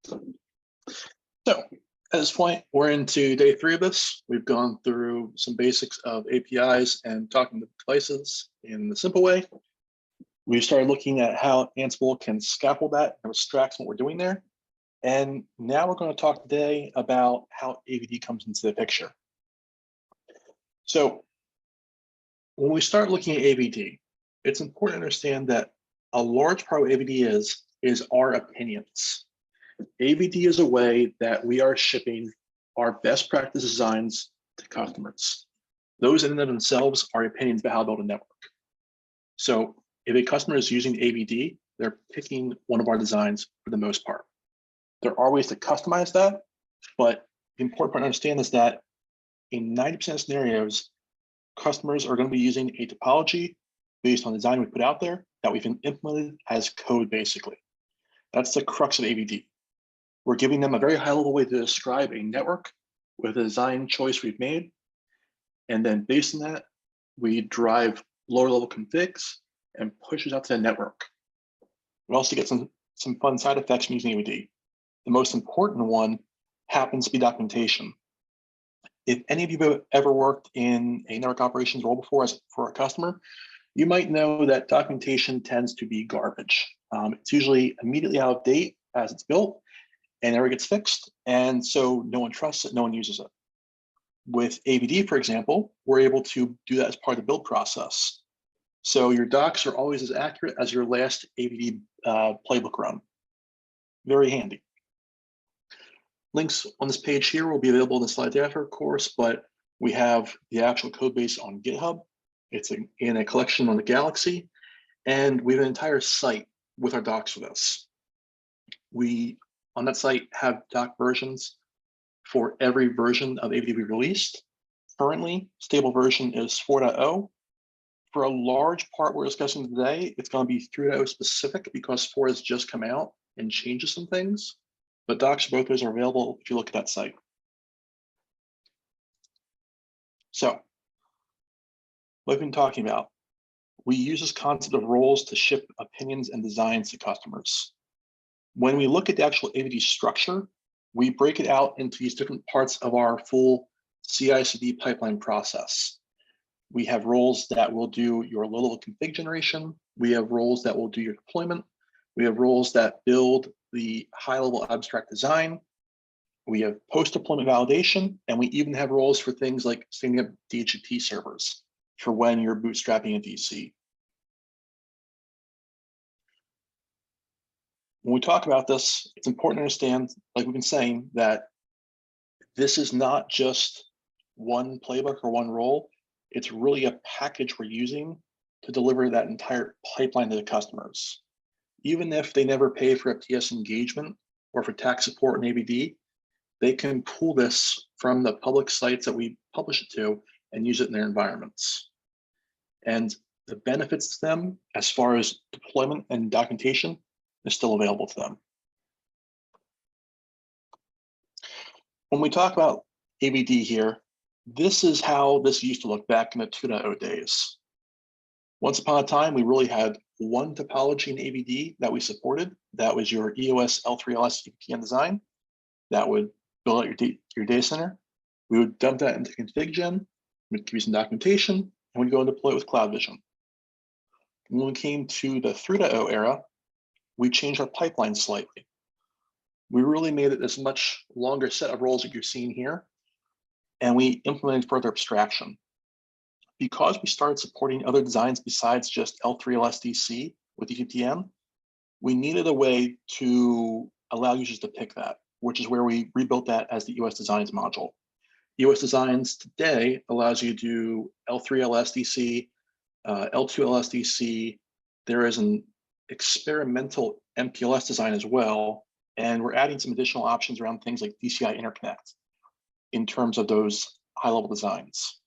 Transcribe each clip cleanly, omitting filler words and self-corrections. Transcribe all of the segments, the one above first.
So at this point, we're into day 3 of this. We've gone through some basics of APIs and talking to devices in the simple way. We started looking at how Ansible can scaffold that and abstract what we're doing there. And now we're going to talk today about how AVD comes into the picture. So when we start looking at AVD, it's important to understand that a large part of what AVD is our opinions. AVD is a way that we are shipping our best practice designs to customers. Those in and of themselves are opinions about how to build a network. So if a customer is using AVD, they're picking one of our designs for the most part. There are ways to customize that, but the important part to understand is that in 90% of scenarios, customers are going to be using a topology based on the design we put out there that we've implemented as code, basically. That's the crux of AVD. We're giving them a very high-level way to describe a network with a design choice we've made. And then based on that, we drive lower-level configs and push it out to the network. We also get some fun side effects from using AVD. The most important one happens to be documentation. If any of you have ever worked in a network operations role before for a customer, you might know that documentation tends to be garbage. It's usually immediately out of date as it's built and never gets fixed. And so no one trusts it, no one uses it. With AVD, for example, we're able to do that as part of the build process. So your docs are always as accurate as your last AVD playbook run. Very handy. Links on this page here will be available in the slides after, of course, but we have the actual code base on GitHub. It's in a collection on the Galaxy, and we have an entire site with our docs for this. We, on that site, have doc versions for every version of AVD we released. Currently, stable version is 4.0. For a large part we're discussing today, it's going to be 3.0 specific because 4 has just come out and changes some things. But docs for both those are available if you look at that site. So, what we've been talking about, we use this concept of roles to ship opinions and designs to customers. When we look at the actual AVD structure, we break it out into these different parts of our full CI/CD pipeline process. We have roles that will do your low-level config generation. We have roles that will do your deployment. We have roles that build the high-level abstract design. We have post-deployment validation, and we even have roles for things like standing up DHCP servers for when you're bootstrapping a DC. When we talk about this, it's important to understand, like we've been saying, that this is not just one playbook or one role. It's really a package we're using to deliver that entire pipeline to the customers. Even if they never pay for FTS engagement or for tax support in AVD, they can pull this from the public sites that we publish it to and use it in their environments. And the benefits to them as far as deployment and documentation is still available to them. When we talk about AVD here, this is how this used to look back in the 2.0 days. Once upon a time, we really had one topology in AVD that we supported. That was your EOS L3LS EPTN design. That would build out your data center. We would dump that into config gen, we'd give you some documentation, and we'd go and deploy it with CloudVision. When we came to the 3.0 era, we changed our pipeline slightly. We really made it this much longer set of roles that you're seeing here, and we implemented further abstraction. Because we started supporting other designs besides just L3LSDC with EPTN, we needed a way to allow users to pick that, which is where we rebuilt that as the EOS Designs module. EOS Designs today allows you to do L3LSDC, L2LSDC. There is an experimental MPLS design as well, and we're adding some additional options around things like DCI interconnect in terms of those high-level designs.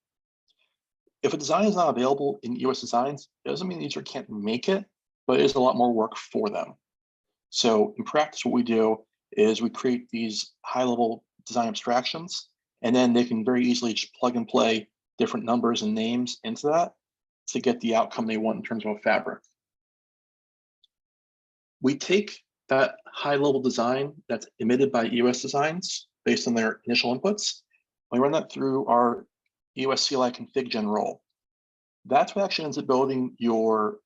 If a design is not available in EOS Designs, it doesn't mean the user can't make it, but it is a lot more work for them. So in practice, what we do is we create these high-level design abstractions, and then they can very easily just plug and play different numbers and names into that to get the outcome they want in terms of a fabric. We take that high-level design that's emitted by EOS designs based on their initial inputs, we run that through our EOS CLI config gen role. That's what actually ends up building your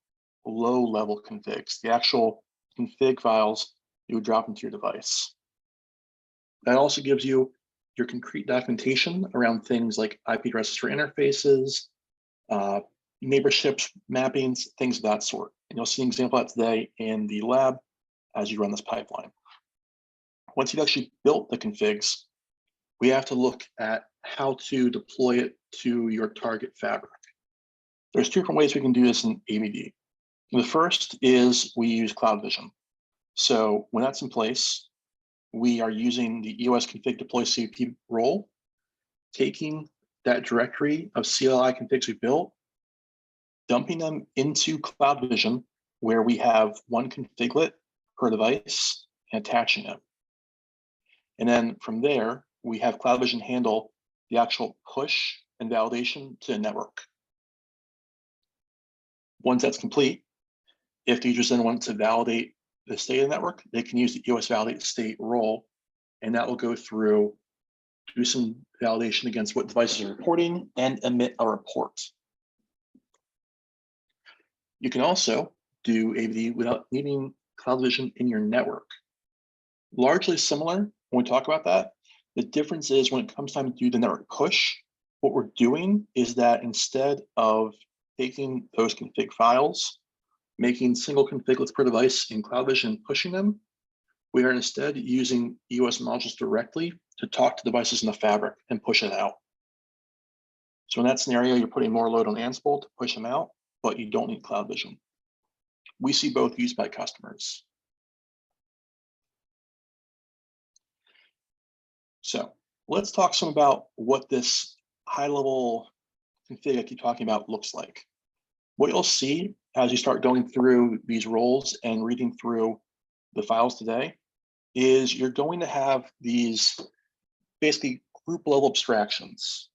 low-level configs, the actual config files you would drop into your device. That also gives you your concrete documentation around things like IP addresses for interfaces, neighborships, mappings, things of that sort. And you'll see an example of that today in the lab as you run this pipeline. Once you've actually built the configs, we have to look at how to deploy it to your target fabric. There's two different ways we can do this in AVD. The first is we use Cloud Vision. So when that's in place, we are using the EOS config deploy CP role, taking that directory of CLI configs we built, dumping them into Cloud Vision, where we have one configlet per device, and attaching it. And then from there, we have Cloud Vision handle the actual push and validation to the network. Once that's complete, if the users then want to validate the state of the network, they can use the EOS validate state role, and that will go through, do some validation against what devices are reporting, and emit a report. You can also do AVD without needing Cloud Vision in your network. Largely similar when we talk about that. The difference is when it comes time to do the network push, what we're doing is that instead of taking those config files, making single configlets per device in Cloud Vision and pushing them, we are instead using EOS modules directly to talk to devices in the fabric and push it out. So in that scenario, you're putting more load on Ansible to push them out, but you don't need Cloud Vision. We see both used by customers. So let's talk some about what this high-level config I keep talking about looks like. What you'll see as you start going through these roles and reading through the files today is you're going to have these basically group-level abstractions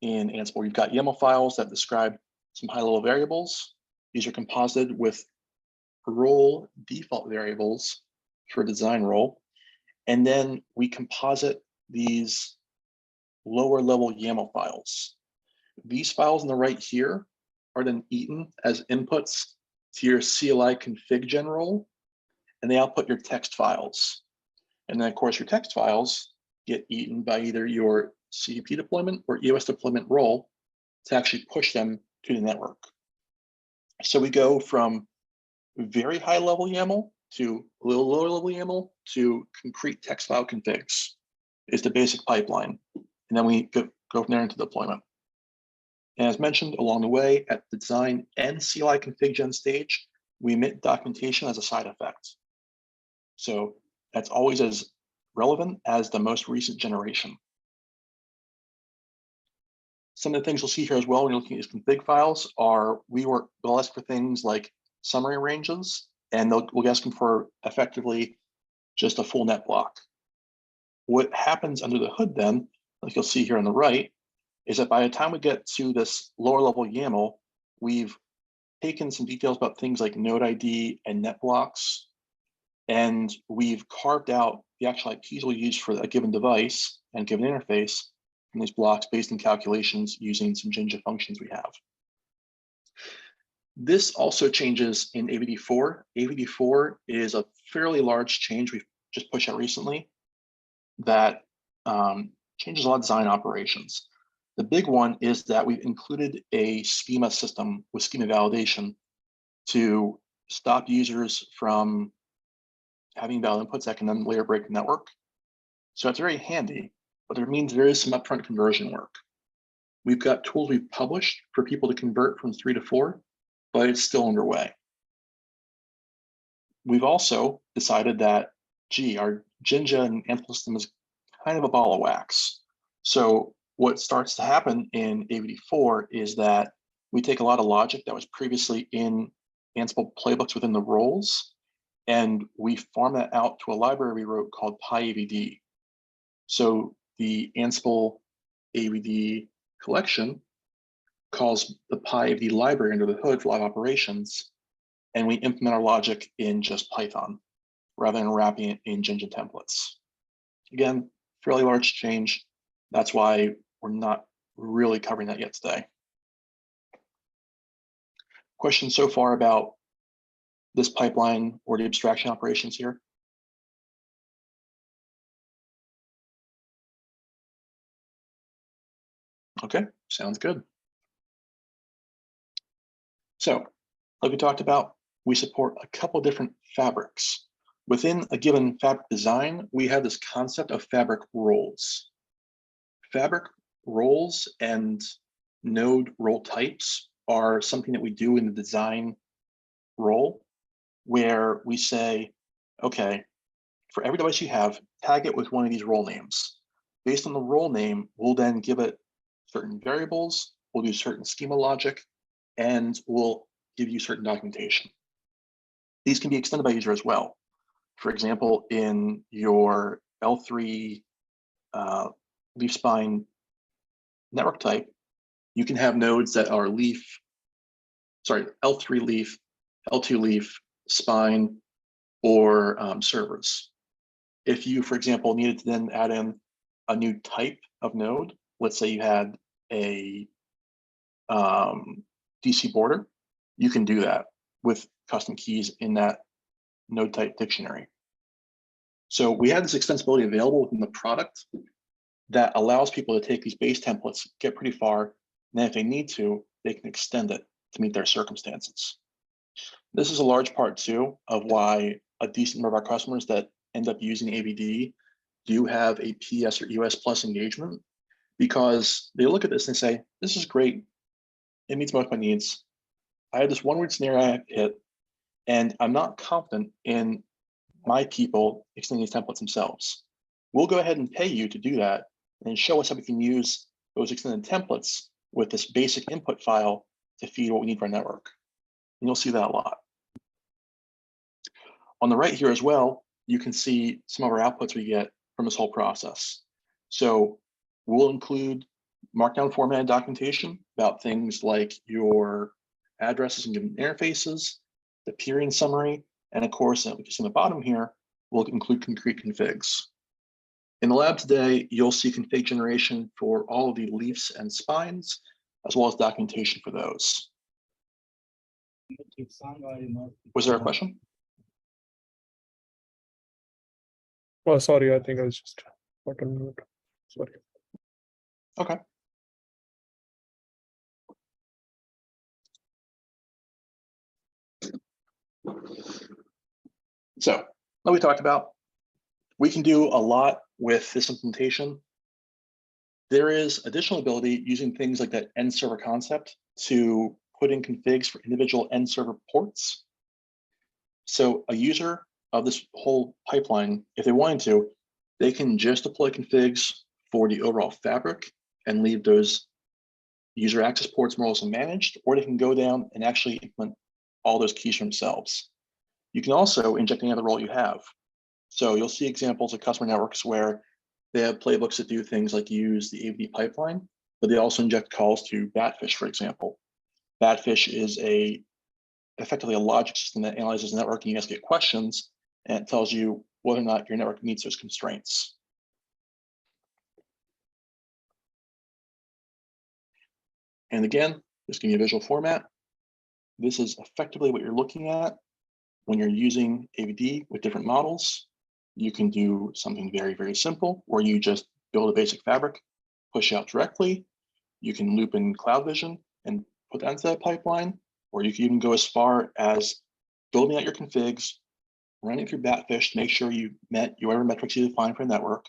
in Ansible. You've got YAML files that describe some high-level variables. These are composited with role default variables for design role. And then we composite these lower level YAML files. These files on the right here are then eaten as inputs to your CLI config gen role, and they output your text files. And then of course your text files get eaten by either your CDP deployment or EOS deployment role to actually push them to the network. So we go from very high level YAML to a little lower level YAML to concrete text file configs is the basic pipeline. And then we go from there into deployment. And as mentioned along the way, at the design and CLI config gen stage, we emit documentation as a side effect. So that's always as relevant as the most recent generation. Some of the things you'll see here as well when you're looking at these config files are we'll ask for things like summary ranges, and we'll ask them for effectively just a full net block. What happens under the hood then, like you'll see here on the right, is that by the time we get to this lower level YAML, we've taken some details about things like node ID and net blocks, and we've carved out the actual IPs we'll use for a given device and given interface from these blocks based on calculations using some Jinja functions we have. This also changes in AVD4. AVD4 is a fairly large change we've just pushed out recently that changes a lot of design operations. The big one is that we've included a schema system with schema validation to stop users from having valid inputs that can then later break the network. So it's very handy, but it means there is some upfront conversion work. We've got tools we've published for people to convert from 3 to 4, but it's still underway. We've also decided that, our Jinja and Ansible system is kind of a ball of wax. So what starts to happen in AVD4 is that we take a lot of logic that was previously in Ansible playbooks within the roles, and we farm that out to a library we wrote called PyAVD. So the Ansible AVD collection calls the PyAVD library under the hood for live operations, and we implement our logic in just Python. rather than wrapping it in Jinja templates. Again, fairly large change. That's why we're not really covering that yet today. Questions so far about this pipeline or the abstraction operations here? Okay, sounds good. So, like we talked about, we support a couple different fabrics. Within a given fabric design, we have this concept of fabric roles. Fabric roles and node role types are something that we do in the design role, where we say, okay, for every device you have, tag it with one of these role names. Based on the role name, we'll then give it certain variables, we'll do certain schema logic, and we'll give you certain documentation. These can be extended by user as well. For example, in your L3 leaf spine network type, you can have nodes that are L3 leaf, L2 leaf, spine, or servers. If you, for example, needed to then add in a new type of node, let's say you had a DC border, you can do that with custom keys in that node type dictionary. So we have this extensibility available within the product that allows people to take these base templates, get pretty far, and then if they need to, they can extend it to meet their circumstances. This is a large part too of why a decent number of our customers that end up using AVD do have a PS or EOS Plus engagement, because they look at this and say, this is great. It meets most of my needs. I have this one weird scenario I have to hit, and I'm not confident in my people extending these templates themselves. We'll go ahead and pay you to do that and show us how we can use those extended templates with this basic input file to feed what we need for our network. And you'll see that a lot. On the right here as well, you can see some of our outputs we get from this whole process. So we'll include markdown formatted documentation about things like your addresses and given interfaces, the peering summary, and of course, we can see on the bottom here, we'll include concrete configs. In the lab today, you'll see config generation for all of the leafs and spines, as well as documentation for those. Was there a question? Oh, sorry, I think I was just button mute. Sorry. Okay. So, like we talked about, we can do a lot with this implementation. There is additional ability using things like that end server concept to put in configs for individual end server ports. So a user of this whole pipeline, if they wanted to, they can just deploy configs for the overall fabric and leave those user access ports more or less managed, or they can go down and actually implement all those keys for themselves. You can also inject any other role you have. So you'll see examples of customer networks where they have playbooks that do things like use the AVD pipeline, but they also inject calls to Batfish, for example. Batfish is effectively a logic system that analyzes the network and you guys get questions, and it tells you whether or not your network meets those constraints. And again, just give you a visual format. This is effectively what you're looking at when you're using AVD with different models. You can do something very, very simple, where you just build a basic fabric, push out directly. You can loop in CloudVision and put that into that pipeline, or you can even go as far as building out your configs, running through Batfish to make sure you met whatever metrics you define for a network,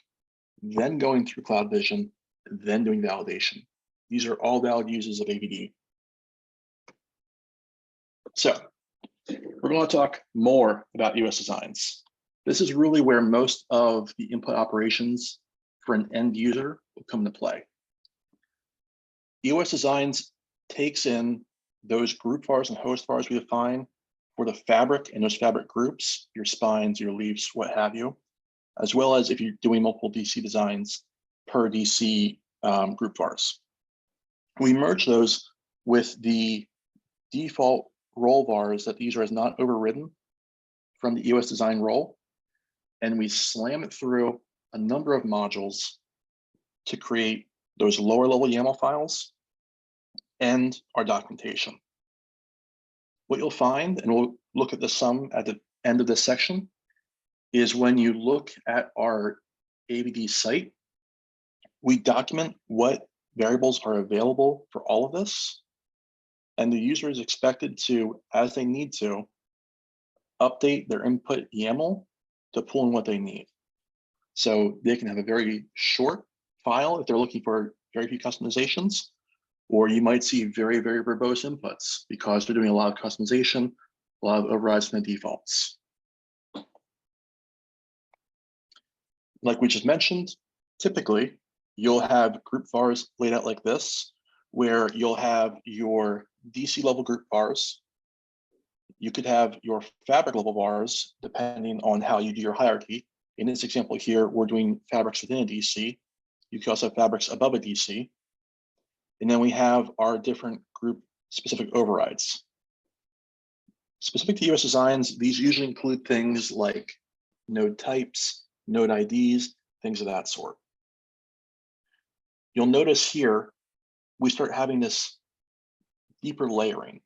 then going through CloudVision, then doing validation. These are all valid uses of AVD. So we're going to talk more about EOS designs. This is really where most of the input operations for an end user will come into play. EOS designs takes in those group vars and host vars we define for the fabric and those fabric groups, your spines, your leaves, what have you, as well as if you're doing multiple DC designs per DC group vars. We merge those with the default role vars that the user has not overridden from the EOS design role, and we slam it through a number of modules to create those lower level YAML files and our documentation. What you'll find, and we'll look at the sum at the end of this section, is when you look at our AVD site, we document what variables are available for all of this, and the user is expected to, as they need to, update their input YAML to pull in what they need. So they can have a very short file if they're looking for very few customizations, or you might see very, very verbose inputs because they're doing a lot of customization, a lot of overrides from the defaults. Like we just mentioned, typically you'll have group vars laid out like this, where you'll have your DC level group vars. You could have your fabric level vars, depending on how you do your hierarchy. In this example here, we're doing fabrics within a DC. You can also have fabrics above a DC. And then we have our different group specific overrides. Specific to US designs, these usually include things like node types, node IDs, things of that sort. You'll notice here, we start having this deeper layering.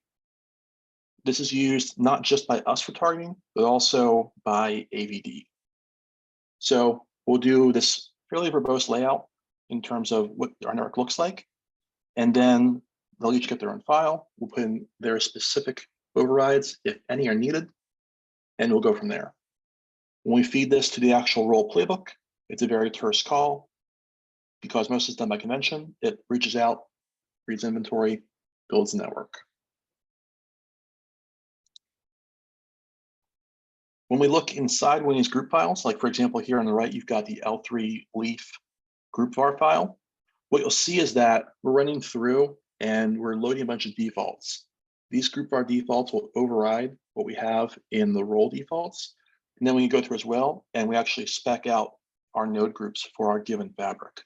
This is used not just by us for targeting, but also by AVD. So we'll do this fairly verbose layout in terms of what our network looks like. And then they'll each get their own file. We'll put in their specific overrides, if any are needed, and we'll go from there. When we feed this to the actual role playbook, it's a very terse call. Because most is done by convention, it reaches out, reads inventory, builds a network. When we look inside one of these group files, like for example, here on the right, you've got the L3 leaf group var file. What you'll see is that we're running through and we're loading a bunch of defaults. These group var defaults will override what we have in the role defaults. And then we can go through as well, and we actually spec out our node groups for our given fabric.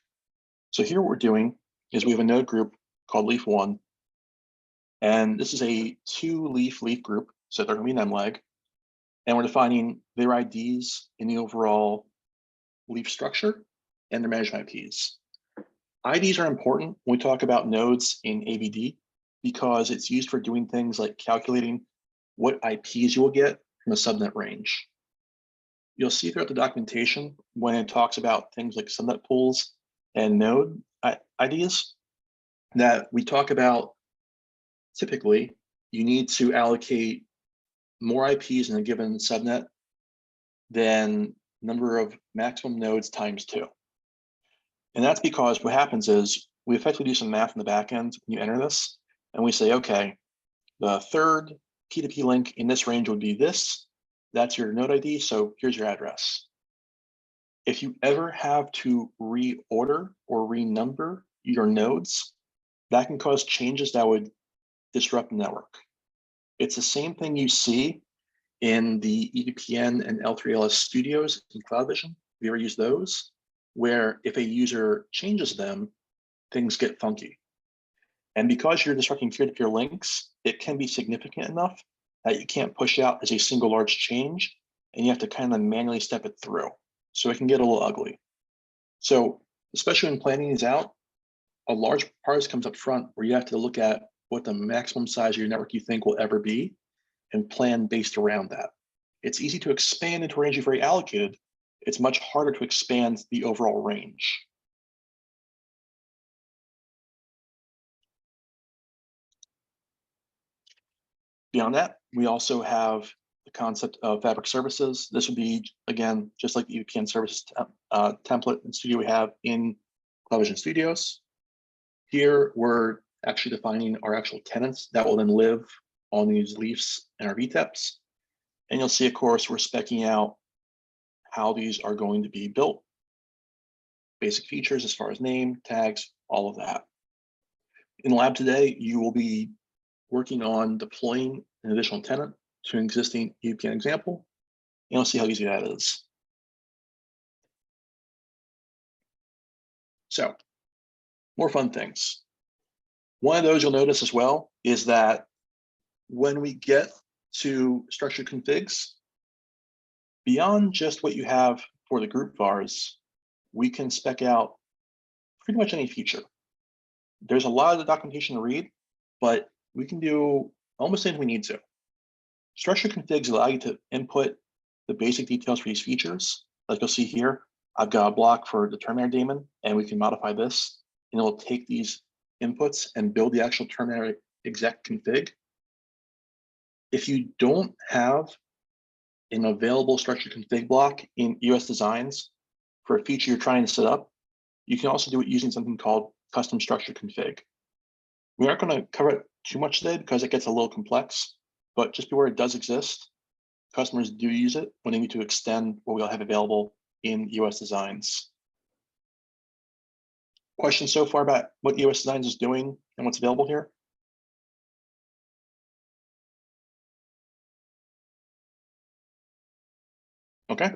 So here what we're doing is we have a node group called leaf1, and this is a 2-leaf group, so they're going to be an mleg, and we're defining their IDs in the overall leaf structure and their management IPs. IDs are important when we talk about nodes in AVD because it's used for doing things like calculating what IPs you will get from a subnet range. You'll see throughout the documentation when it talks about things like subnet pools and node IDs that we talk about. Typically, you need to allocate more IPs in a given subnet than number of maximum nodes times 2. And that's because what happens is we effectively do some math in the back end when you enter this, and we say, okay, the third P2P link in this range would be this. That's your node ID, so here's your address. If you ever have to reorder or renumber your nodes, that can cause changes that would disrupt the network. It's the same thing you see in the EVPN and L3LS studios in CloudVision. Have you ever used those? Where if a user changes them, things get funky. And because you're disrupting peer-to-peer links, it can be significant enough that you can't push out as a single large change, and you have to kind of manually step it through. So it can get a little ugly. So especially when planning these out, a large part comes up front where you have to look at what the maximum size of your network you think will ever be and plan based around that. It's easy to expand into a range you've already allocated. It's much harder to expand the overall range. Beyond that, we also have the concept of fabric services. This would be, again, just like the EVPN services template and studio we have in CloudVision Studios. Here, we're actually defining our actual tenants that will then live on these leafs and our VTEPs. And you'll see, of course, we're speccing out how these are going to be built. Basic features as far as name, tags, all of that. In the lab today, you will be working on deploying an additional tenant to an existing EVPN example. And you'll see how easy that is. So, more fun things. One of those you'll notice as well is that when we get to structured configs, beyond just what you have for the group vars, we can spec out pretty much any feature. There's a lot of the documentation to read, but we can do almost anything we need to. Structure configs allow you to input the basic details for these features. Like you'll see here, I've got a block for the terminator daemon, and we can modify this, and it will take these inputs and build the actual terminator exec config. If you don't have an available structure config block in EOS designs for a feature you're trying to set up, you can also do it using something called custom structure config. We aren't going to cover it too much today because it gets a little complex, but just be aware it does exist. Customers do use it when they need to extend what we'll have available in EOS designs. Questions so far about what EOS designs is doing and what's available here? Okay.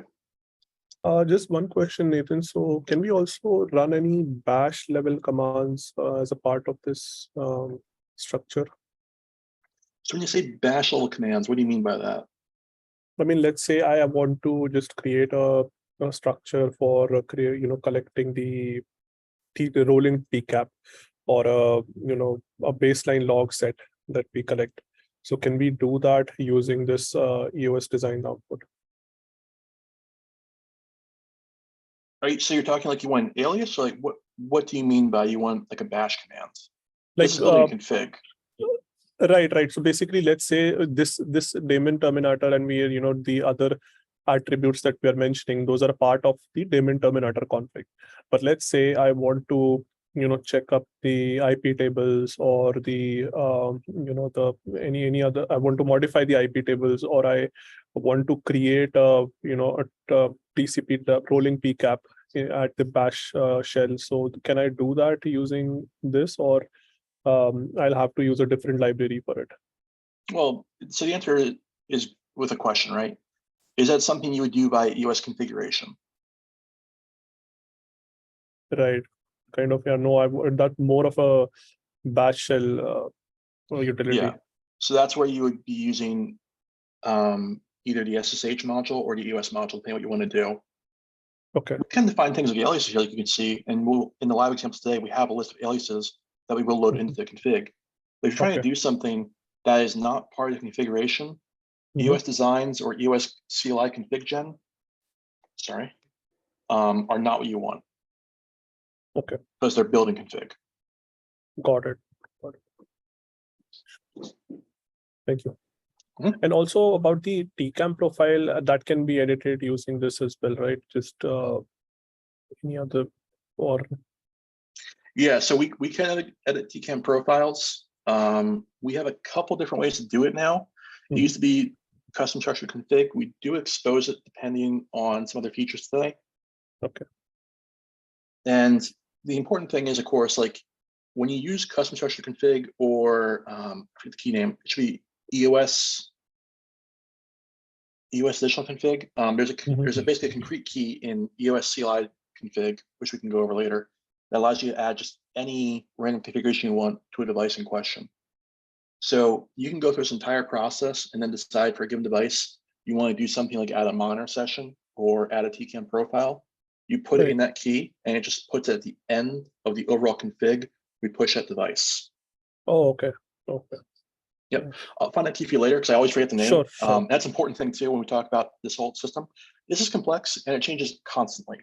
Just one question, Nathan. So can we also run any bash level commands as a part of this structure? So when you say bash level commands, what do you mean by that? I mean, let's say I want to just create a structure for collecting the rolling TCAP or a baseline log set that we collect. So can we do that using this EOS design output? Right. So you're talking like you want an alias, or like what do you mean by you want like a bash command? Like this is building a config. Right. So basically, let's say this daemon terminator and we the other attributes that we are mentioning, those are a part of the daemon terminator config. But let's say I want to check up the IP tables or the any other. I want to modify the IP tables, or I want to create a TCP the rolling PCAP at the bash shell. So can I do that using this, or I'll have to use a different library for it? Well, so the answer is with a question, right? Is that something you would do by EOS configuration? Right. Kind of, yeah. No, that's more of a bash shell utility. Yeah. So that's where you would be using either the SSH module or the EOS module, depending what you want to do. Okay. We can define things like aliases here, like you can see, and we'll in the live examples today, we have a list of aliases that we will load into the config. But if you're trying to do something that is not part of the configuration, EOS designs or EOS CLI config gen, are not what you want. Okay. Because they're building config. Got it. Thank you. And also about the TCAM profile, that can be edited using this as well, right? Just any other or? Yeah, so we can edit TCAM profiles. We have a couple different ways to do it now. It used to be custom structure config. We do expose it depending on some other features today. Okay. And the important thing is, of course, like when you use custom structure config or the key name, it should be EOS additional config. There's basically a concrete key in EOS CLI config, which we can go over later, that allows you to add just any random configuration you want to a device in question. So you can go through this entire process and then decide for a given device, you want to do something like add a monitor session or add a TCAM profile. You put it in that key and it just puts it at the end of the overall config we push that device. Oh, okay. Okay. Yep. I'll find that key for you later because I always forget the name. Sure. That's an important thing too when we talk about this whole system. This is complex and it changes constantly.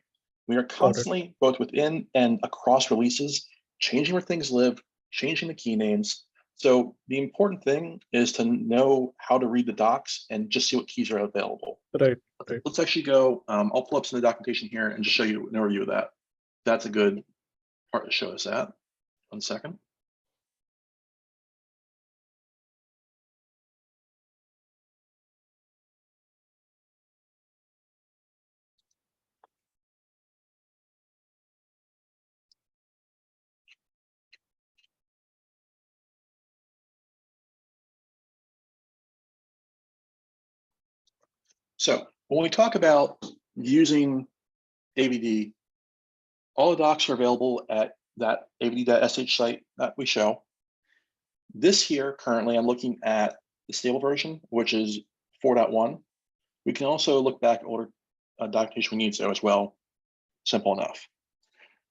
We are constantly, both within and across releases, changing where things live, changing the key names. So the important thing is to know how to read the docs and just see what keys are available. Right. Let's actually go, I'll pull up some of the documentation here and just show you an overview of that. That's a good part to show us that. 1 second. So when we talk about using AVD, all the docs are available at that avd.sh site that we show. This here, currently, I'm looking at the stable version, which is 4.1. We can also look back at older documentation we need so as well. Simple enough.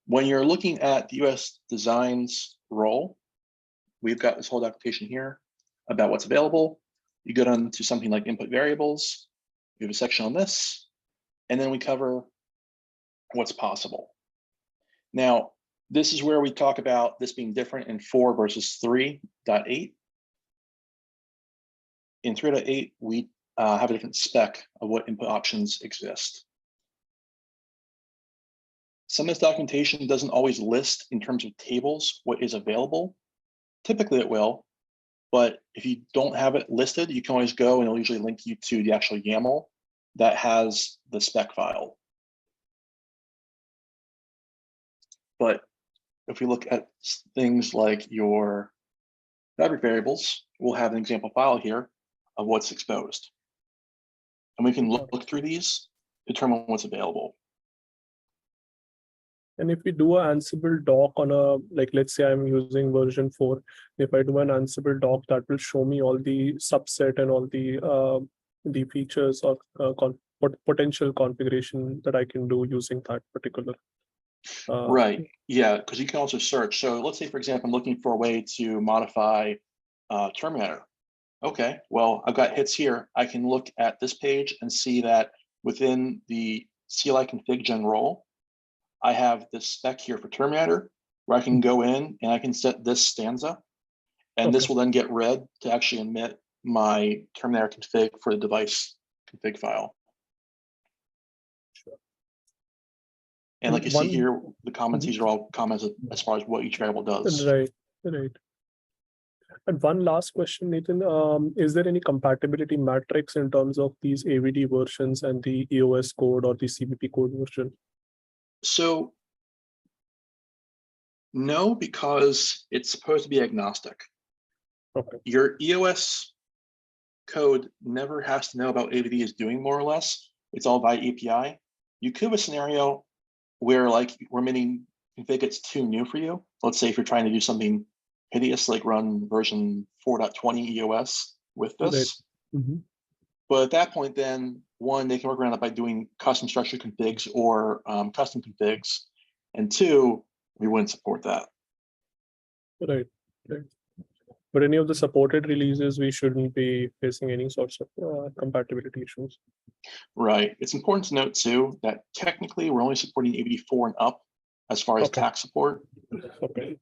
When you're looking at the US Designs role, we've got this whole documentation here about what's available. You go down to something like input variables, you have a section on this, and then we cover what's possible. Now, this is where we talk about this being different in 4 versus 3.8. In 3.8, we have a different spec of what input options exist. Some of this documentation doesn't always list in terms of tables what is available. Typically it will, but if you don't have it listed, you can always go and it'll usually link you to the actual YAML that has the spec file. But if we look at things like your fabric variables, we'll have an example file here of what's exposed. And we can look through these, determine what's available. And if we do an Ansible doc on a, like, let's say I'm using version 4, if I do an Ansible doc, that will show me all the subset and all the features or potential configuration that I can do using that particular. Right, yeah, because you can also search. So let's say, for example, I'm looking for a way to modify Terminator. Okay, well, I've got hits here. I can look at this page and see that within the CLI config gen role, I have this spec here for Terminator where I can go in and I can set this stanza, and this will then get read to actually emit my Terminator config for the device config file. Sure. And like you see here, the comments, these are all comments as far as what each variable does. Right. And one last question, Nathan, is there any compatibility matrix in terms of these AVD versions and the EOS code or the CBP code version? So no, because it's supposed to be agnostic. Okay. Your EOS code never has to know about AVD is doing, more or less. It's all via API. You could have a scenario where, like, we're meaning config it's too new for you. Let's say if you're trying to do something hideous, like run version 4.20 EOS with this. Right. Mm-hmm. But at that point, then one, they can work around it by doing custom structure configs or custom configs. And two, we wouldn't support that. Right. But any of the supported releases, we shouldn't be facing any sorts of compatibility issues. Right. It's important to note too that technically we're only supporting AVD 4 and up as far as tax support. Okay.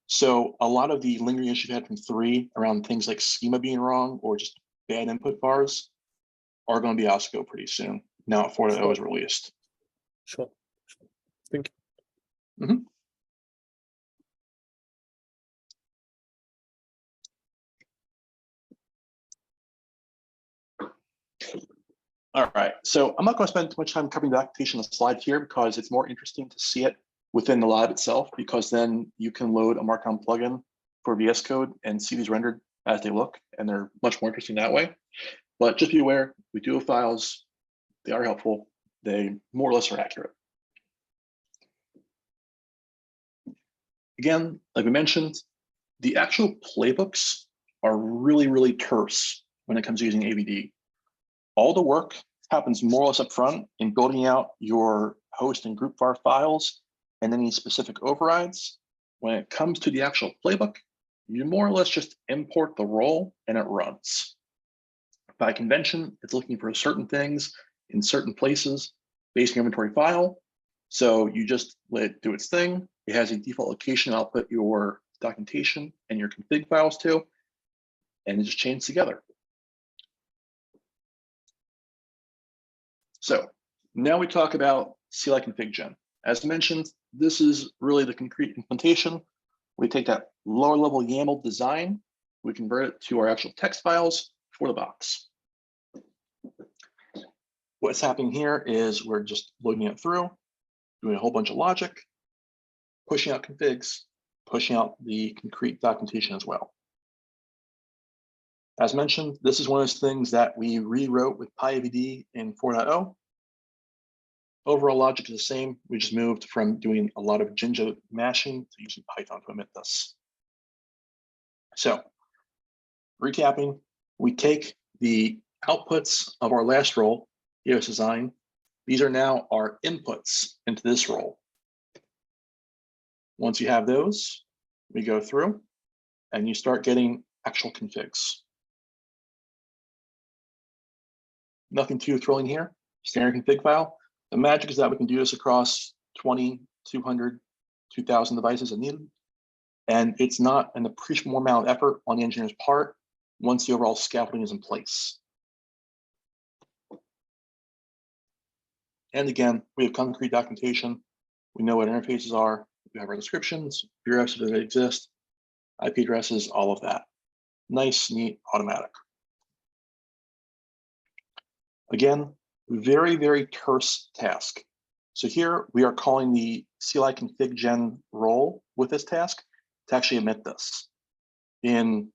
So a lot of the lingering issues we had from 3 around things like schema being wrong or just bad input bars are going to be out of scope pretty soon. Now 4.0 is released. Sure. Thank you. Mm-hmm. All right, so I'm not going to spend too much time covering the documentation on the slide here because it's more interesting to see it within the lab itself, because then you can load a Markdown plugin for VS Code and see these rendered as they look, and they're much more interesting that way. But just be aware, we do have files. They are helpful. They more or less are accurate. Again, like we mentioned, the actual playbooks are really, really terse when it comes to using AVD. All the work happens more or less up front in building out your host and group var files and any specific overrides. When it comes to the actual playbook, you more or less just import the role and it runs. By convention, it's looking for certain things in certain places based on your inventory file. So you just let it do its thing. It has a default location I'll put your documentation and your config files to, and it just chains together. So now we talk about CLI config gen. As mentioned, this is really the concrete implementation. We take that lower level YAML design, we convert it to our actual text files for the box. What's happening here is we're just loading it through, doing a whole bunch of logic, pushing out configs, pushing out the concrete documentation as well. As mentioned, this is one of those things that we rewrote with PyAVD in 4.0. Overall logic is the same. We just moved from doing a lot of Jinja mashing to using Python to emit this. So, recapping, we take the outputs of our last role, EOS design. These are now our inputs into this role. Once you have those, we go through and you start getting actual configs. Nothing too thrilling here, standard config file. The magic is that we can do this across 20, 200, 2,000 devices if needed. And it's not an appreciable amount of effort on the engineer's part once the overall scaffolding is in place. And again, we have concrete documentation. We know what interfaces are. We have our descriptions, BRFs if they exist, IP addresses, all of that. Nice, neat, automatic. Again, very, very terse task. So here we are calling the CLI config gen role with this task to actually emit this. In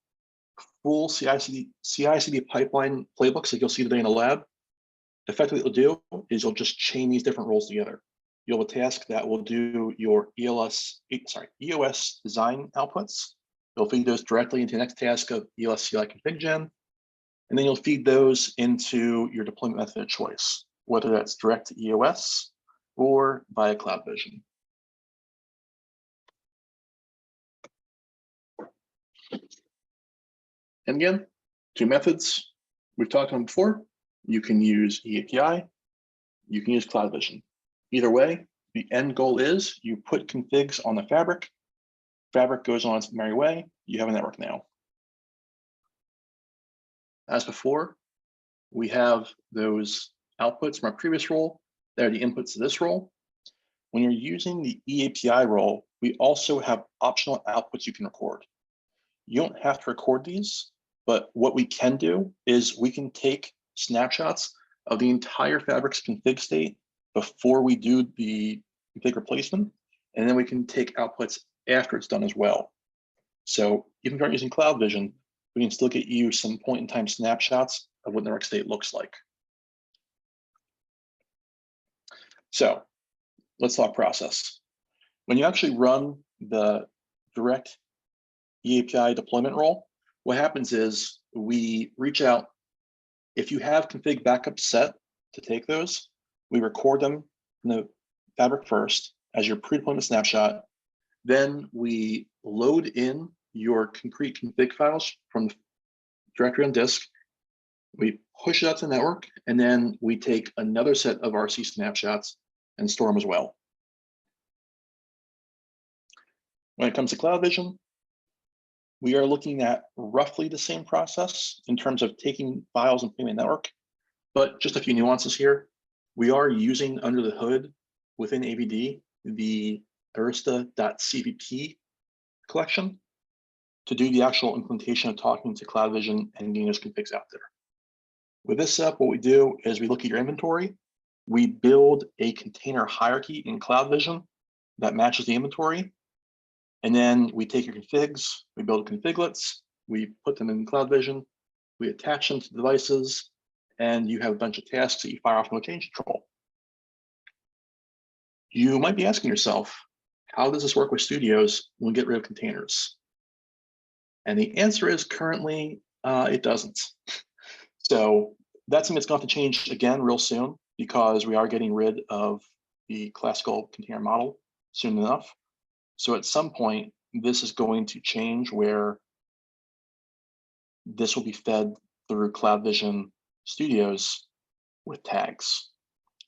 full CI/CD pipeline playbooks that you'll see today in the lab, effectively what you'll do is you'll just chain these different roles together. You'll have a task that will do your EOS design outputs. You'll feed those directly into the next task of EOS CLI config gen, and then you'll feed those into your deployment method of choice, whether that's direct to EOS or via CloudVision. And again, two methods we've talked about before. You can use eAPI, you can use CloudVision. Either way, the end goal is you put configs on the fabric, fabric goes on its merry way, you have a network now. As before, we have those outputs from our previous role. They're the inputs to this role. When you're using the eAPI role, we also have optional outputs you can record. You don't have to record these, but what we can do is we can take snapshots of the entire fabric's config state before we do the config replacement, and then we can take outputs after it's done as well. So even if you aren't using CloudVision, we can still get you some point-in-time snapshots of what the network state looks like. So let's talk process. When you actually run the direct eAPI deployment role, what happens is we reach out. If you have config backups set to take those, we record them in the fabric first as your pre-deployment snapshot. Then we load in your concrete config files from the directory on disk. We push it out to the network, and then we take another set of RC snapshots and store them as well. When it comes to CloudVision, we are looking at roughly the same process in terms of taking files and putting them in the network, but just a few nuances here. We are using under the hood within AVD the arista.cvp collection to do the actual implementation of talking to CloudVision and getting those configs out there. With this setup, what we do is we look at your inventory, we build a container hierarchy in CloudVision that matches the inventory, and then we take your configs, we build configlets, we put them in CloudVision, we attach them to devices, and you have a bunch of tasks that you fire off no change control. You might be asking yourself, how does this work with studios when we get rid of containers? And the answer is currently, it doesn't. So that's something that's going to change again real soon, because we are getting rid of the classical container model soon enough. So at some point, this is going to change where this will be fed through CloudVision Studios with tags.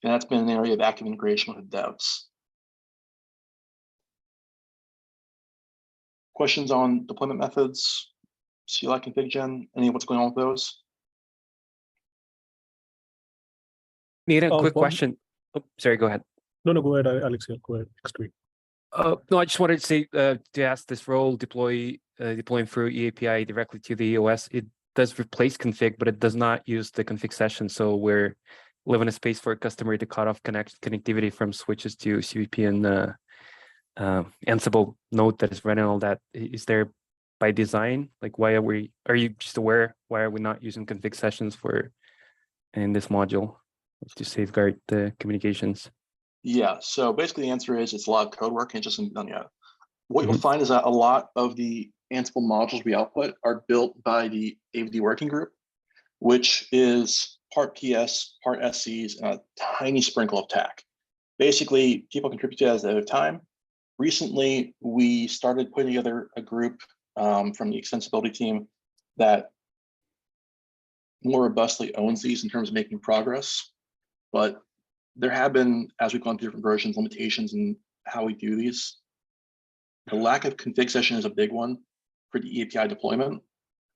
And that's been an area of active integration with the devs. Questions on deployment methods, CLI config gen, any of what's going on with those? Need a quick question. Oh, sorry, go ahead. No, go ahead, Alex. Go ahead. Next week. No, I just wanted to say to ask this role deploying through eAPI directly to the EOS. It does replace config, but it does not use the config session. So we're leaving a space for a customer to cut off connectivity from switches to CVP and Ansible node that is running all that. Is there by design? Like, are you just aware why are we not using config sessions in this module to safeguard the communications? Yeah, so basically the answer is it's a lot of code work and it just isn't done yet. What you'll find is that a lot of the Ansible modules we output are built by the AVD working group, which is part PS, part SCs, and a tiny sprinkle of TAC. Basically, people contribute to it as at a time. Recently, we started putting together a group from the extensibility team that more robustly owns these in terms of making progress. But there have been, as we've gone through different versions, limitations in how we do these. The lack of config session is a big one for the API deployment.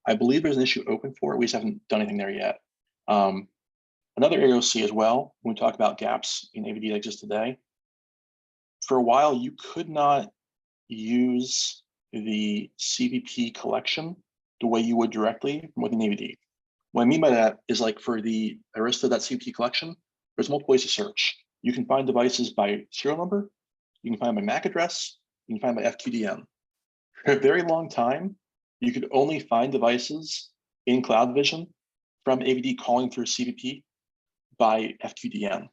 I believe there's an issue open for it. We just haven't done anything there yet. Another area you'll see as well, when we talk about gaps in AVD that exist today, for a while, you could not use the CVP collection the way you would directly from within AVD. What I mean by that is like for the Arista.cvp collection, there's multiple ways to search. You can find devices by serial number, you can find by MAC address, you can find by FQDN. For a very long time, you could only find devices in CloudVision from AVD calling through CVP by FQDN.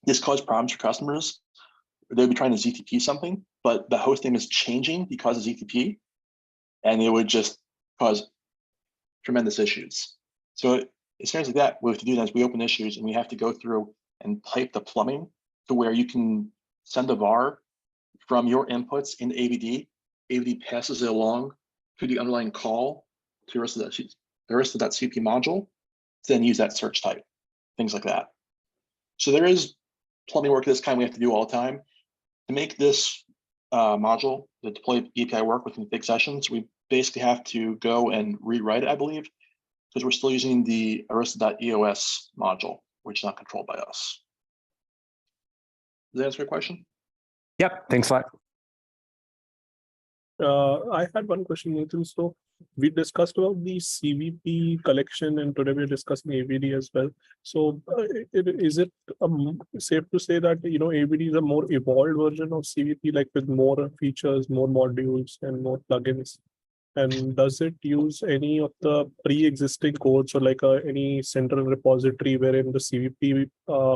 This caused problems for customers. They'd be trying to ZTP something, but the host name is changing because of ZTP, and it would just cause tremendous issues. So it's things like that. What we have to do then is we open issues and we have to go through and pipe the plumbing to where you can send a var from your inputs into AVD. AVD passes it along to the underlying call to the rest of that CP module, to then use that search type, things like that. So there is plumbing work of this kind we have to do all the time. To make this module, the deploy API work with config sessions, we basically have to go and rewrite it, I believe, because we're still using the Arista.eos module, which is not controlled by us. Does that answer your question? Yep, thanks a lot. I had one question, Nathan. So we discussed about the CVP collection, and today we're discussing AVD as well. So is it safe to say that AVD is a more evolved version of CVP, like with more features, more modules, and more plugins? And does it use any of the pre-existing codes, or like any central repository wherein the CVP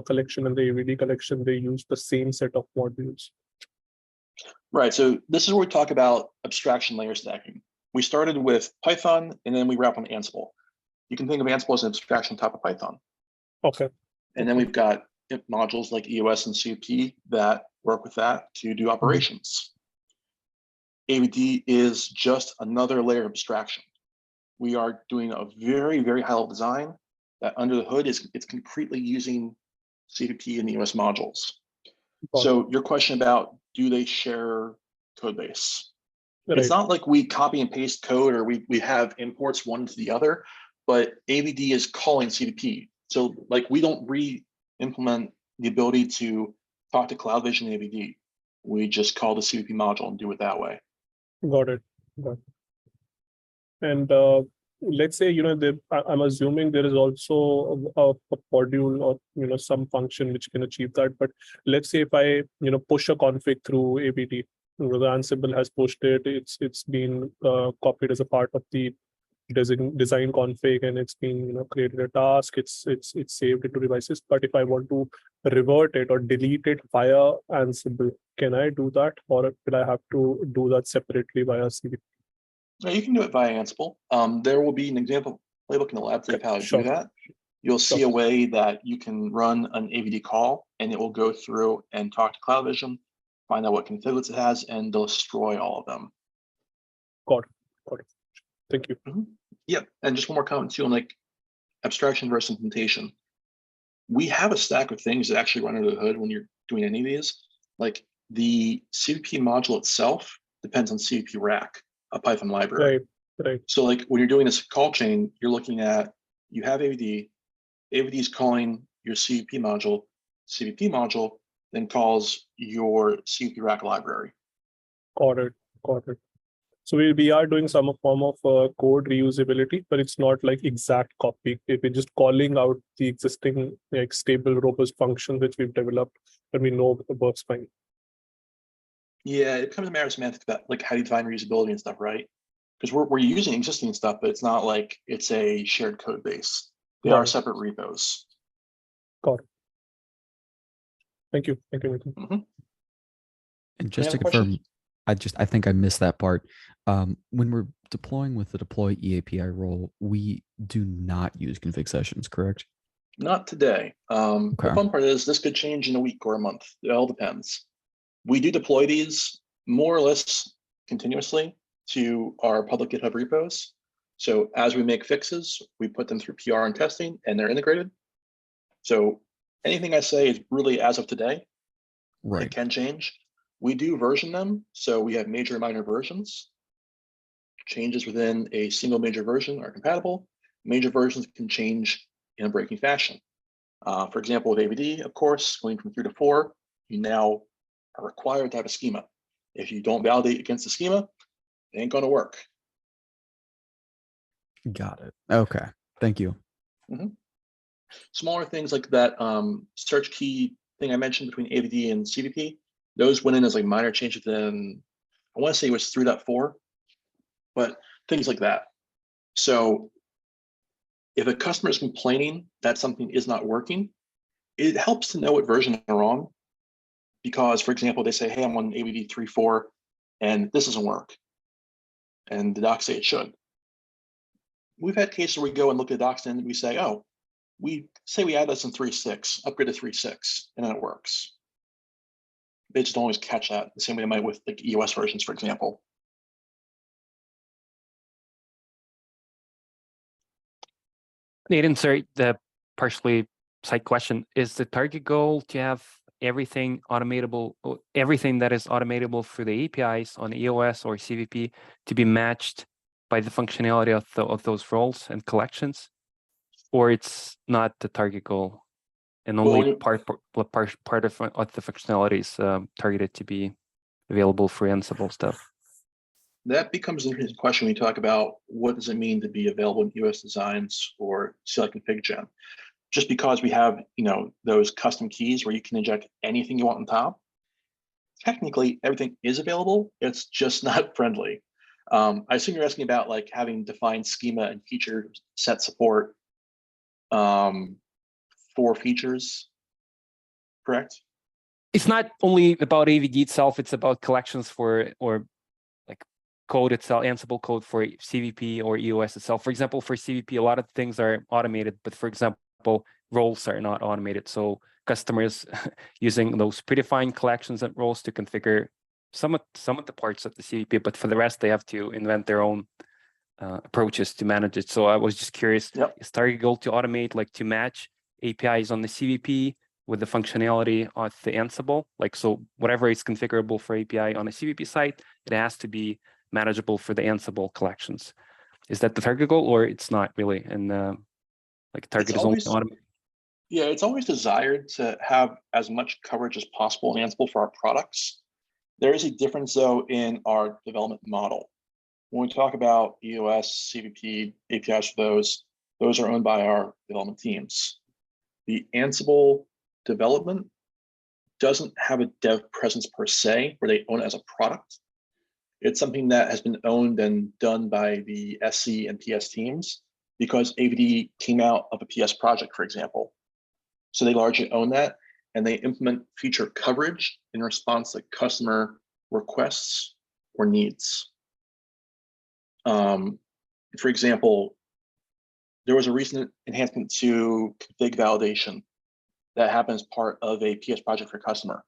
collection and the AVD collection, they use the same set of modules? Right, so this is where we talk about abstraction layer stacking. We started with Python, and then we wrap on Ansible. You can think of Ansible as an abstraction on top of Python. Okay. And then we've got modules like EOS and CVP that work with that to do operations. AVD is just another layer of abstraction. We are doing a very, very high level design that under the hood it's concretely using CVP and EOS modules. So your question about do they share code base? Right. It's not like we copy and paste code or we have imports one to the other, but AVD is calling CVP. So like we don't re-implement the ability to talk to CloudVision and AVD. We just call the CVP module and do it that way. Got it. And let's say, I'm assuming there is also a module or, some function which can achieve that. But let's say if I, push a config through AVD, the Ansible has pushed it, it's been copied as a part of the design config, and it's been, created a task, it's saved into devices. But if I want to revert it or delete it via Ansible, can I do that, or will I have to do that separately via CVP? No, you can do it via Ansible. There will be an example playbook in the lab of how to do that. You'll see a way that you can run an AVD call, and it will go through and talk to CloudVision, find out what configs it has, and destroy all of them. Got it. Thank you. Yep, and just one more comment too on like abstraction versus implementation. We have a stack of things that actually run under the hood when you're doing any of these. Like the CVP module itself depends on CVP rack, a Python library. Right. So like when you're doing this call chain, you're looking at, you have AVD is calling your CVP module then calls your CVP rack library. Got it. So we are doing some form of code reusability, but it's not like exact copy. If we're just calling out the existing like stable, robust function which we've developed, and we know it works fine. Yeah, it becomes a matter of semantics about like how do you define reusability and stuff, right? Because we're using existing stuff, but it's not like it's a shared code base. They are separate repos. Got it. Thank you, Nathan. And just to confirm, I think I missed that part. When we're deploying with the deploy eAPI role, we do not use config sessions, correct? Not today. The Okay. fun part is this could change in a week or a month. It all depends. We do deploy these more or less continuously to our public GitHub repos. So as we make fixes, we put them through PR and testing, and they're integrated. So anything I say is really as of today. It Right. can change. We do version them, so we have major and minor versions. Changes within a single major version are compatible. Major versions can change in a breaking fashion. For example, with AVD, of course, going from 3 to 4, you now are required to have a schema. If you don't validate against the schema, it ain't going to work. Got it. Okay. Thank you. Smaller things like that search key thing I mentioned between AVD and CVP, those went in as like minor changes within, I want to say it was 3.4, but things like that. So if a customer is complaining that something is not working, it helps to know what version they're on. Because, for example, they say, hey, I'm on AVD 3.4 and this doesn't work. And the docs say it should. We've had cases where we go and look at the docs and we say, oh, we say we add this in 3.6, upgrade to 3.6, and then it works. They just don't always catch that the same way they might with like EOS versions, for example. Nathan, sorry, the partially side question, is the target goal to have everything automatable, everything that is automatable through the APIs on EOS or CVP to be matched by the functionality of those roles and collections, or it's not the target goal, and only part of the functionality is targeted to be available for Ansible stuff? That becomes an interesting question when you talk about what does it mean to be available in EOS designs or CLI config gen. Just because we have, those custom keys where you can inject anything you want on top, technically everything is available. It's just not friendly. I assume you're asking about like having defined schema and feature set support for features, correct? It's not only about AVD itself, it's about collections or like code itself, Ansible code for CVP or EOS itself. For example, for CVP, a lot of things are automated, but for example, roles are not automated. So customers using those predefined collections and roles to configure some of the parts of the CVP, but for the rest, they have to invent their own approaches to manage it. So I was just curious, is target goal to automate, like to match APIs on the CVP with the functionality of the Ansible? Like, so whatever is configurable for API on a CVP site, it has to be manageable for the Ansible collections. Is that the target goal, or it's not really? And like target is only automate? Yeah, it's always desired to have as much coverage as possible in Ansible for our products. There is a difference though in our development model. When we talk about EOS, CVP, APIs for those are owned by our development teams. The Ansible development doesn't have a dev presence per se, where they own it as a product. It's something that has been owned and done by the SC and PS teams because AVD came out of a PS project, for example. So they largely own that, and they implement feature coverage in response to customer requests or needs. For example, there was a recent enhancement to config validation that happened as part of a PS project for customer.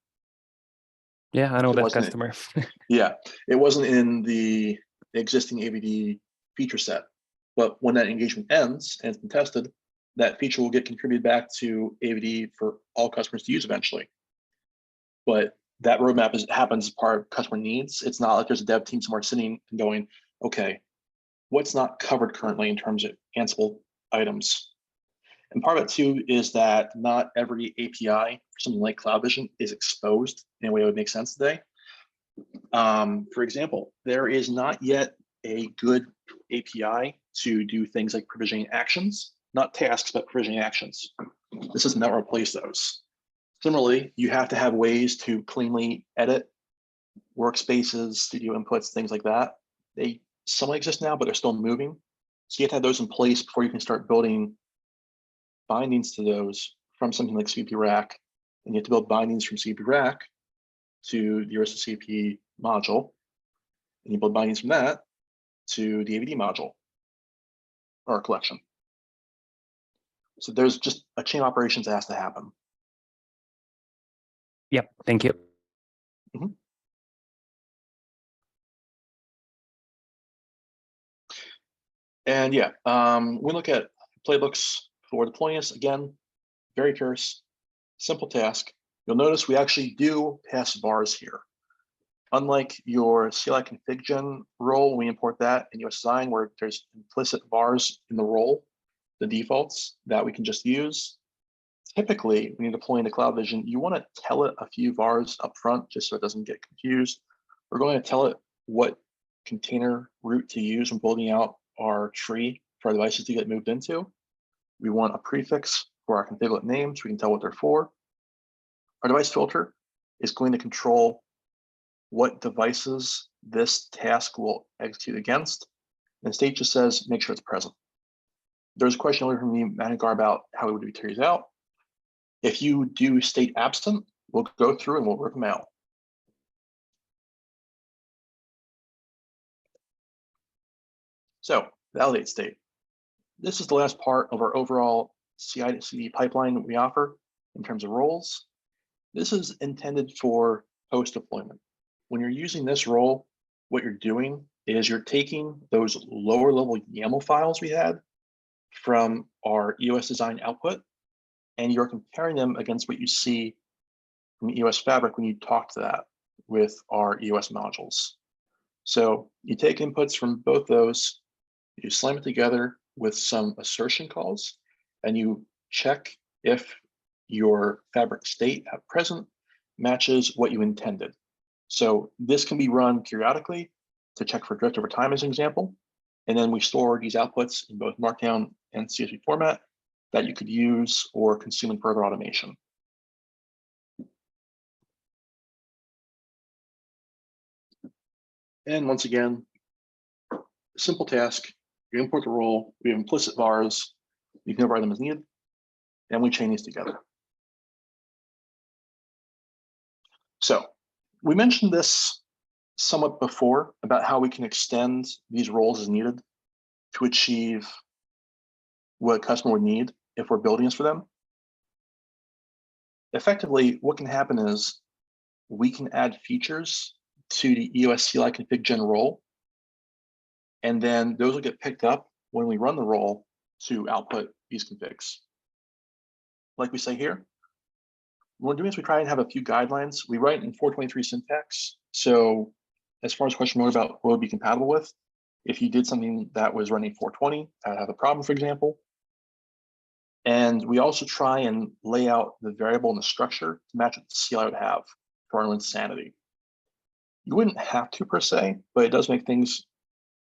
Yeah, I know that customer. Yeah, it wasn't in the existing AVD feature set, but when that engagement ends and it's been tested, that feature will get contributed back to AVD for all customers to use eventually. But that roadmap happens as part of customer needs. It's not like there's a dev team somewhere sitting and going, okay, what's not covered currently in terms of Ansible items? And part of it too is that not every API for something like CloudVision is exposed in a way that would make sense today. For example, there is not yet a good API to do things like provisioning actions, not tasks, but provisioning actions. This does not replace those. Similarly, you have to have ways to cleanly edit workspaces, studio inputs, things like that. They somewhat exist now, but they're still moving. So you have to have those in place before you can start building bindings to those from something like CVP Rack. And you have to build bindings from CVP Rack to the rest of CVP module. And you build bindings from that to the AVD module or collection. So there's just a chain of operations that has to happen. Yep, thank you. And yeah, we look at playbooks for deploying this. Again, very curious, simple task. You'll notice we actually do pass vars here. Unlike your CLI config gen role, we import that in US design where there's implicit vars in the role, the defaults that we can just use. Typically, when you're deploying to CloudVision, you want to tell it a few vars up front just so it doesn't get confused. We're going to tell it what container root to use when building out our tree for our devices to get moved into. We want a prefix for our configurate names. We can tell what they're for. Our device filter is going to control what devices this task will execute against. And state just says, make sure it's present. There's a question earlier from me, Manigar, about how we would carry these out. If you do state absent, we'll go through and we'll rip them out. So validate state. This is the last part of our overall CI/CD pipeline we offer in terms of roles. This is intended for post-deployment. When you're using this role, what you're doing is you're taking those lower level YAML files we had from our EOS design output, and you're comparing them against what you see from EOS Fabric when you talk to that with our EOS modules. So you take inputs from both those, you slam it together with some assertion calls, and you check if your Fabric state at present matches what you intended. So this can be run periodically to check for drift over time as an example. And then we store these outputs in both Markdown and CSV format that you could use or consume in further automation. And once again, simple task, you import the role, we have implicit vars, you can override them as needed, and we chain these together. So we mentioned this somewhat before about how we can extend these roles as needed to achieve what a customer would need if we're building this for them. Effectively, what can happen is we can add features to the EOS CLI config gen role, and then those will get picked up when we run the role to output these configs. Like we say here, when we're doing this, we try and have a few guidelines. We write in 423 syntax. So as far as question mode about what would be compatible with, if you did something that was running 420, that would have a problem, for example. And we also try and lay out the variable and the structure to match what the CLI would have for our own sanity. You wouldn't have to per se, but it does make things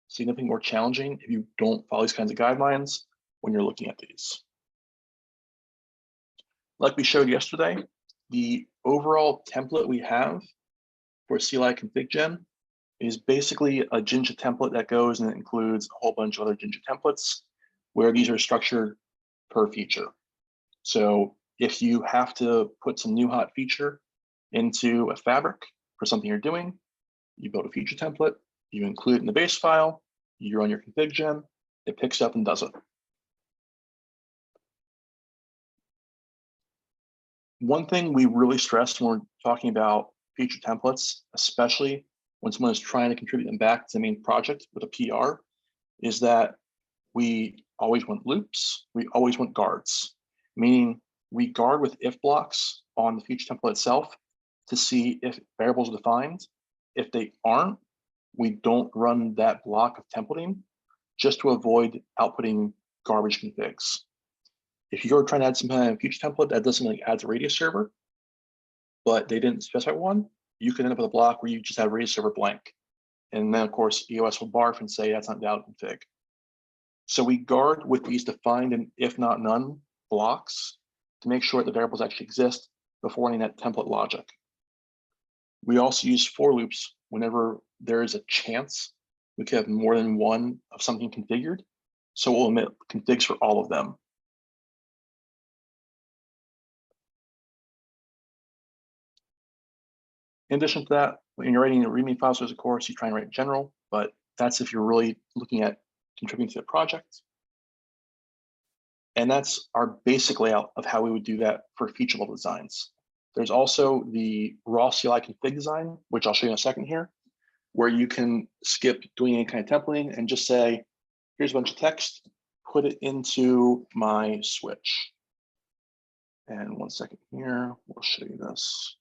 significantly more challenging if you don't follow these kinds of guidelines when you're looking at these. Like we showed yesterday, the overall template we have for CLI config gen is basically a Jinja template that goes and it includes a whole bunch of other Jinja templates where these are structured per feature. So if you have to put some new hot feature into a Fabric for something you're doing, you build a feature template, you include it in the base file, you run your config gen, it picks up and does it. One thing we really stress when we're talking about feature templates, especially when someone is trying to contribute them back to the main project with a PR, is that we always want loops, we always want guards, meaning we guard with if blocks on the feature template itself to see if variables are defined. If they aren't, we don't run that block of templating just to avoid outputting garbage configs. If you're trying to add some kind of feature template that doesn't like adds a radius server, but they didn't specify one, you can end up with a block where you just have radius server blank. And then of course, EOS will barf and say that's not valid config. So we guard with these defined and if not none blocks to make sure that the variables actually exist before running that template logic. We also use for loops whenever there is a chance we could have more than one of something configured. So we'll emit configs for all of them. In addition to that, when you're writing the README files as a course, you try and write general, but that's if you're really looking at contributing to the project. And that's our basic layout of how we would do that for feature level designs. There's also the raw CLI config design, which I'll show you in a second here, where you can skip doing any kind of templating and just say, here's a bunch of text, put it into my switch. And 1 second here, we'll show you this.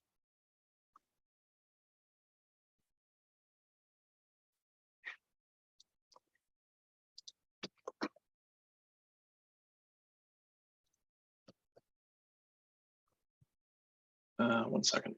One second.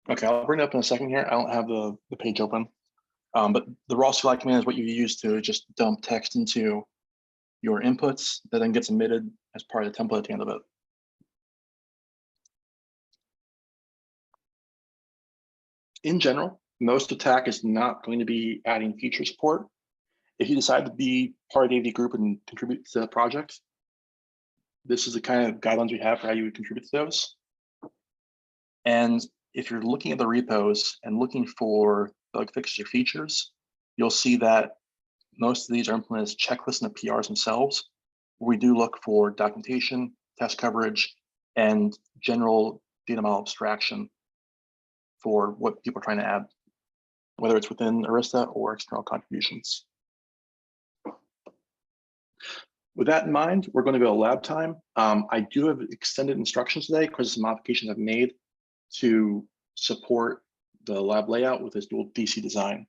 Okay, I'll bring it up in a second here. I don't have the page open. But the raw CLI command is what you use to just dump text into your inputs that then gets emitted as part of the template at the end of it. In general, most attack is not going to be adding feature support. If you decide to be part of the AVD group and contribute to the project, this is the kind of guidelines we have for how you would contribute to those. And if you're looking at the repos and looking for bug fixes or features, you'll see that most of these are implemented as checklists and the PRs themselves. We do look for documentation, test coverage, and general data model abstraction for what people are trying to add, whether it's within Arista or external contributions. With that in mind, we're going to go to lab time. I do have extended instructions today because some modifications I've made to support the lab layout with this dual DC design.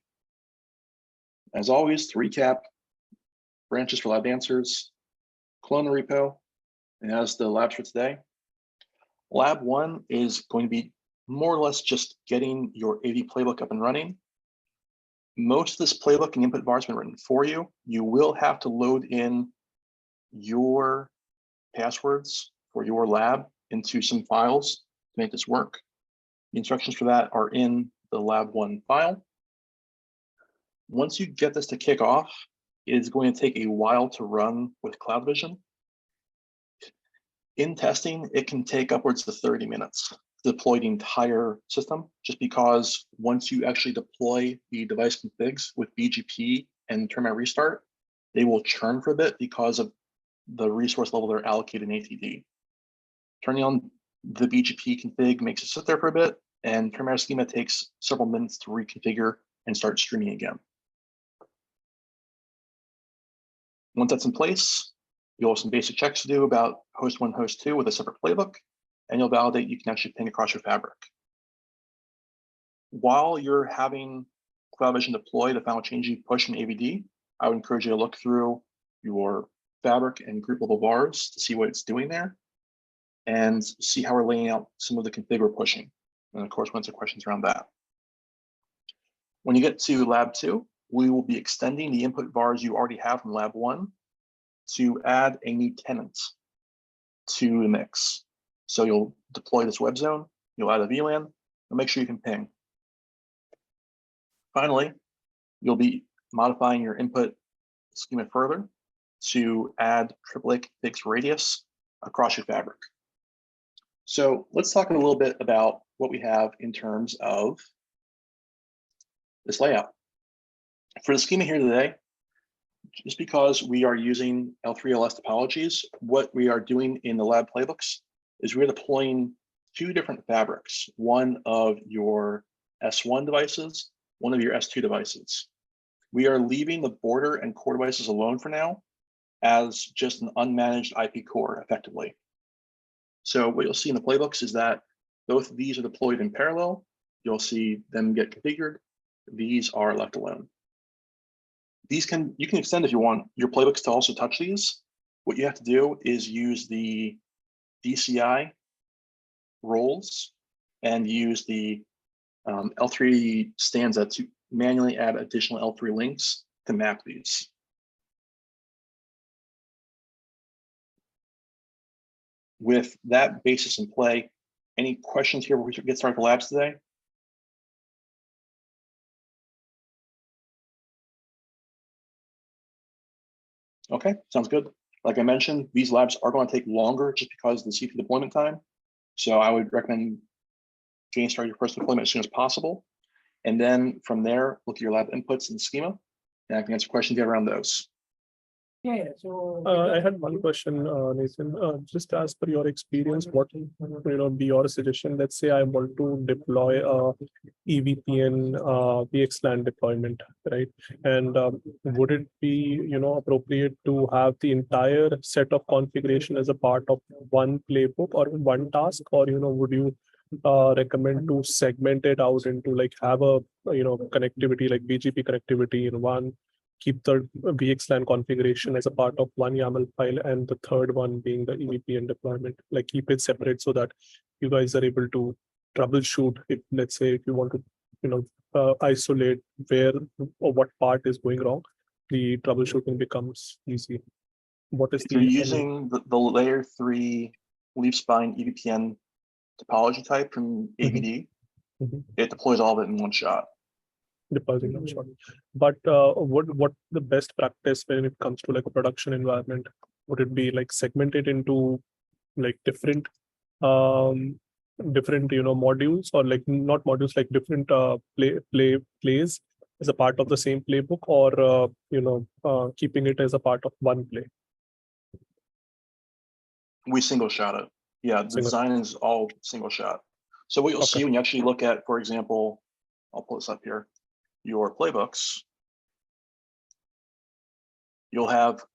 As always, to recap, branches for lab answers, clone the repo, and as the labs for today. Lab 1 is going to be more or less just getting your AV playbook up and running. Most of this playbook and input var has been written for you. You will have to load in your passwords for your lab into some files to make this work. The instructions for that are in the lab 1 file. Once you get this to kick off, it is going to take a while to run with CloudVision. In testing, it can take upwards to 30 minutes to deploy the entire system, just because once you actually deploy the device configs with BGP and terminal restart, they will churn for a bit because of the resource level they're allocated in ATD. Turning on the BGP config makes it sit there for a bit, and terminal schema takes several minutes to reconfigure and start streaming again. Once that's in place, you'll have some basic checks to do about host 1, host 2 with a separate playbook, and you'll validate you can actually ping across your fabric. While you're having CloudVision deploy the final change you push in AVD, I would encourage you to look through your fabric and group level vars to see what it's doing there and see how we're laying out some of the config we're pushing. And of course, answer questions around that. When you get to lab 2, we will be extending the input vars you already have from lab 1 to add a new tenant to the mix. So you'll deploy this web zone, you'll add a VLAN, and make sure you can ping. Finally, you'll be modifying your input schema further to add AAA config radius across your fabric. So let's talk a little bit about what we have in terms of this layout. For the schema here today, just because we are using L3LS topologies, what we are doing in the lab playbooks is we're deploying 2 different fabrics, one of your S1 devices, one of your S2 devices. We are leaving the border and core devices alone for now as just an unmanaged IP core effectively. So what you'll see in the playbooks is that both of these are deployed in parallel. You'll see them get configured. These are left alone. You can extend if you want your playbooks to also touch these. What you have to do is use the DCI roles and use the L3 stanza to manually add additional L3 links to map these. with that basis in play, any questions here before we get started with the labs today? Okay, sounds good. Like I mentioned, these labs are going to take longer just because of the CPU deployment time. So I would recommend getting started your first deployment as soon as possible. And then from there, look at your lab inputs and schema, and I can answer questions you have around those. So I had one question, Nathan. Just as per your experience, what be your suggestion? Let's say I want to deploy a EVPN VXLAN deployment, right? And would it be appropriate to have the entire set of configuration as a part of one playbook or one task, or would you recommend to segment it out into like have a connectivity like BGP connectivity in one? Keep the VXLAN configuration as a part of one YAML file, and the third one being the EVPN deployment. Like keep it separate so that you guys are able to troubleshoot if, let's say, if you want to, isolate where or what part is going wrong, the troubleshooting becomes easy. What is If you're using the layer 3 leaf spine EVPN topology type from AVD, it deploys all of it in one shot. Depositing them short. But what the best practice when it comes to like a production environment? Would it be like segmented into like different modules, or like not modules, like different plays as a part of the same playbook, or keeping it as a part of one play? We single shot it. Yeah, the design is all single shot. So what you'll see when you actually look at, for example, I'll pull this up here, your playbooks, you'll have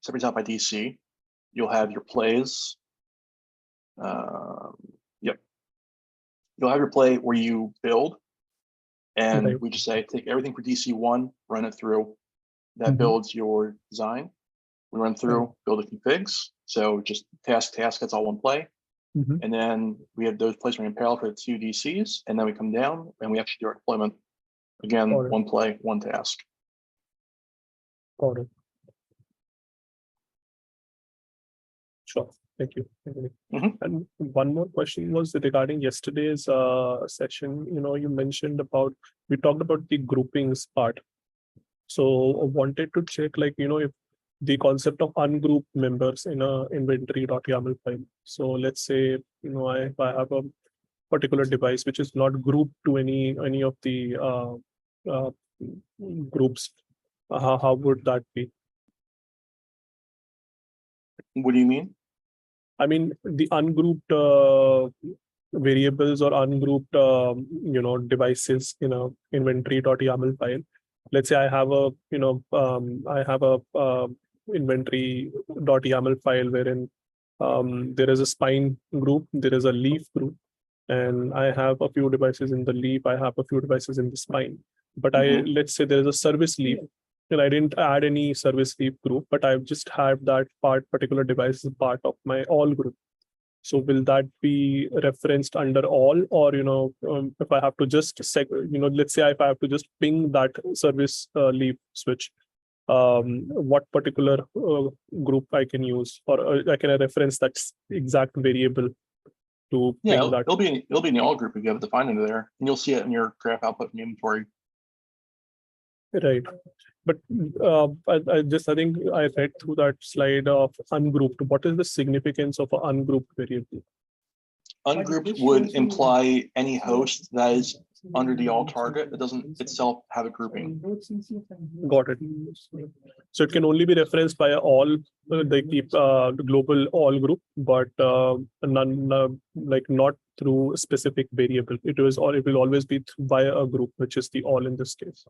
separated out by DC. You'll have your plays. Yep. You'll have your play where you build, and we just say take everything for DC1, run it through. That builds your design. We run through, build the configs. So just task, that's all one play. And then we have those plays running in parallel for the 2 DCs, and then we come down and we actually do our deployment. Again, one play, one task. Got it. Sure. Thank you. And one more question was regarding yesterday's session. You mentioned we talked about the groupings part. So I wanted to check, like, if the concept of ungroup members in a inventory.yaml file. So let's say, if I have a particular device which is not grouped to any of the groups, how would that be? What do you mean? I mean, the ungrouped variables or ungrouped devices in a inventory.yaml file. Let's say I have a inventory.yaml file wherein there is a spine group, there is a leaf group, and I have a few devices in the leaf, I have a few devices in the spine. But let's say there is a service leaf, and I didn't add any service leaf group, but I've just had that particular device as part of my all group. So will that be referenced under all, or if I have to just let's say if I have to just ping that service leaf switch, what particular group I can use, or I can reference that exact variable to ping that? It'll be in the all group if you have it defined into there, and you'll see it in your graph output and inventory. Right. But I think I read through that slide of ungrouped. What is the significance of an ungrouped variable? Ungrouped would imply any host that is under the all target that doesn't itself have a grouping. Got it. So it can only be referenced by all, they keep the global all group, but none not through a specific variable. It will always be via a group, which is the all in this case.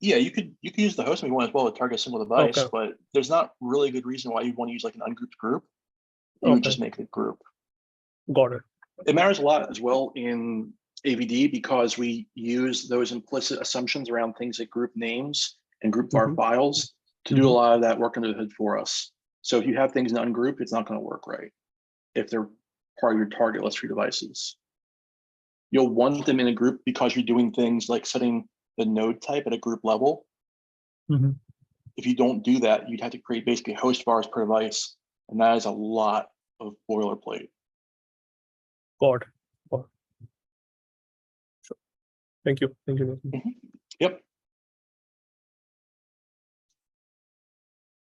Yeah, you could use the host if you want as well to target a single device, but there's not really a good reason why you want to use like an ungrouped group. You would just make a group. Got it. It matters a lot as well in AVD because we use those implicit assumptions around things like group names and group var files to do a lot of that work under the hood for us. So if you have things in ungroup, it's not going to work right if they're part of your target list for your devices. You'll want them in a group because you're doing things like setting the node type at a group level. If you don't do that, you'd have to create basically host vars per device And that is a lot of boilerplate. God. Sure. Thank you. Thank you. Mhm.